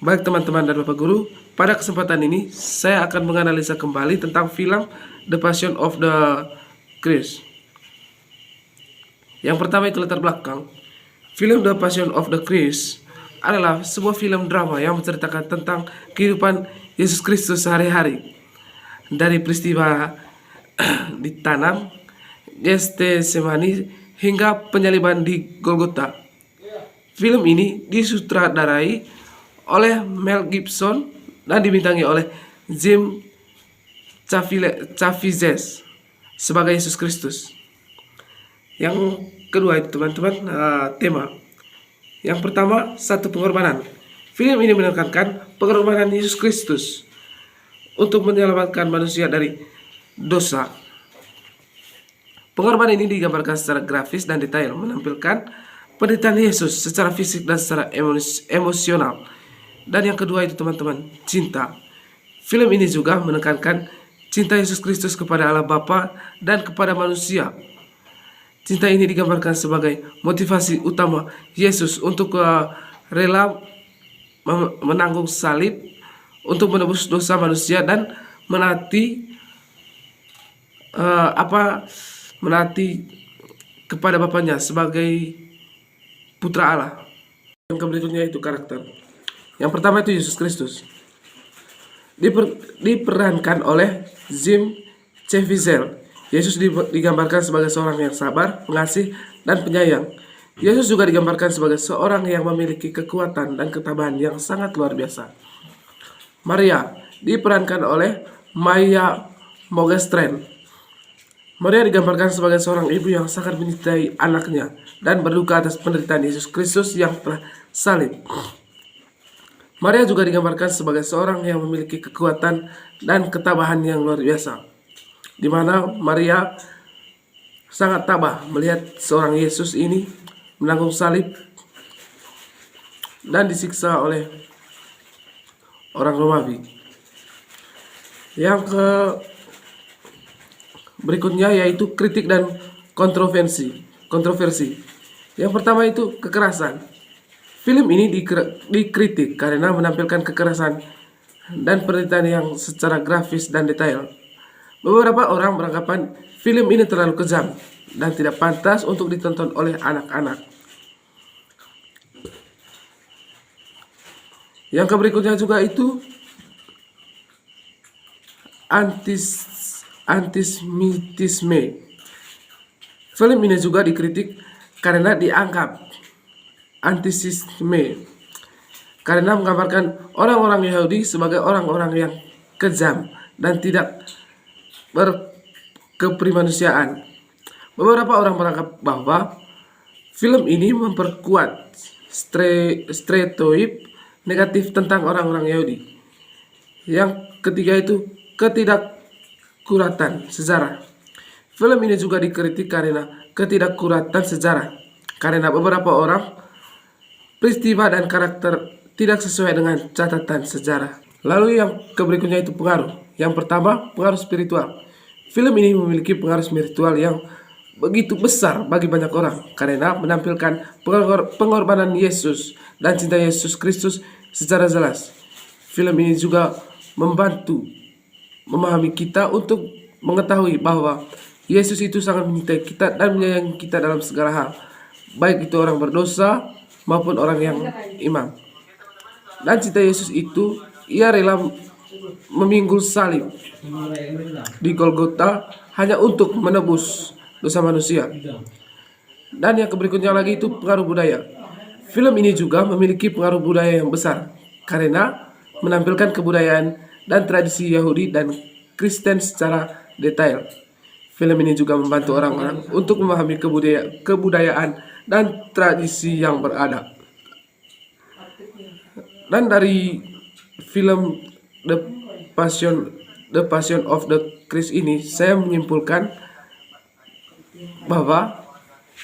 Baik teman-teman dan Bapak Guru, pada kesempatan ini saya akan menganalisa kembali tentang film The Passion of the Christ. Yang pertama itu latar belakang. Film The Passion of the Christ adalah sebuah film drama yang menceritakan tentang kehidupan Yesus Kristus sehari-hari. Dari peristiwa ditanam, Getsemani hingga penyaliban di Golgota. Film ini disutradarai oleh Mel Gibson dan dibintangi oleh Jim Caviezel sebagai Yesus Kristus. Yang kedua itu teman-teman, tema. Yang pertama, satu pengorbanan. Film ini menekankan pengorbanan Yesus Kristus untuk menyelamatkan manusia dari dosa. Pengorbanan ini digambarkan secara grafis dan detail, menampilkan penderitaan Yesus secara fisik dan secara emosional. Dan yang kedua itu teman-teman, cinta. Film ini juga menekankan cinta Yesus Kristus kepada Allah Bapa dan kepada manusia. Cinta ini digambarkan sebagai motivasi utama Yesus untuk rela menanggung salib untuk menebus dosa manusia dan menaati kepada Bapaknya sebagai putra Allah. Yang berikutnya itu karakter. Yang pertama itu Yesus Kristus. Diperankan oleh Jim Caviezel. Yesus digambarkan sebagai seorang yang sabar, pengasih, dan penyayang. Yesus juga digambarkan sebagai seorang yang memiliki kekuatan dan ketabahan yang sangat luar biasa. Maria diperankan oleh Maya Moghestren. Maria digambarkan sebagai seorang ibu yang sangat mencintai anaknya dan berduka atas penderitaan Yesus Kristus yang telah salib. Maria juga digambarkan sebagai seorang yang memiliki kekuatan dan ketabahan yang luar biasa, di mana Maria sangat tabah melihat seorang Yesus ini menanggung salib dan disiksa oleh orang Romawi. Yang berikutnya yaitu kritik dan kontroversi. Yang pertama itu kekerasan. Film ini dikritik karena menampilkan kekerasan dan penderitaan yang secara grafis dan detail. Beberapa orang beranggapan film ini terlalu kejam dan tidak pantas untuk ditonton oleh anak-anak. Yang berikutnya juga itu antisemitisme. Film ini juga dikritik karena dianggap antisisme karena menggambarkan orang-orang Yahudi sebagai orang-orang yang kejam dan tidak berkeprimanusiaan. Beberapa orang menganggap bahwa film ini memperkuat stereotip negatif tentang orang-orang Yahudi. Yang ketiga itu ketidakkuratan sejarah. Film ini juga dikritik karena ketidakkuratan sejarah, karena beberapa orang peristiwa dan karakter tidak sesuai dengan catatan sejarah. Lalu yang berikutnya itu pengaruh. Yang pertama, pengaruh spiritual. Film ini memiliki pengaruh spiritual yang begitu besar bagi banyak orang karena menampilkan pengorbanan Yesus dan cinta Yesus Kristus secara jelas. Film ini juga membantu memahami kita untuk mengetahui bahwa Yesus itu sangat mencintai kita dan menyayangi kita dalam segala hal, baik itu orang berdosa maupun orang yang iman. Dan cinta Yesus itu, ia rela memikul salib di Golgota hanya untuk menebus dosa manusia. Dan yang berikutnya lagi itu pengaruh budaya. Film ini juga memiliki pengaruh budaya yang besar karena menampilkan kebudayaan dan tradisi Yahudi dan Kristen secara detail. Film ini juga membantu orang-orang untuk memahami kebudayaan dan tradisi yang berada. Dan dari film The Passion of the Christ ini, saya menyimpulkan bahwa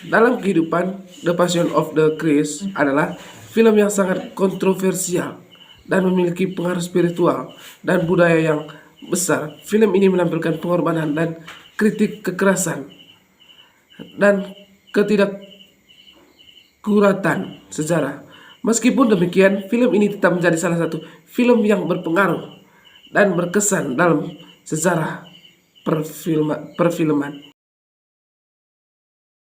dalam kehidupan The Passion of the Christ adalah film yang sangat kontroversial dan memiliki pengaruh spiritual dan budaya yang besar. Film ini menampilkan pengorbanan dan kritik kekerasan dan ketidakkuratan sejarah, Meskipun demikian, film ini tetap menjadi salah satu film yang berpengaruh dan berkesan dalam sejarah perfilman.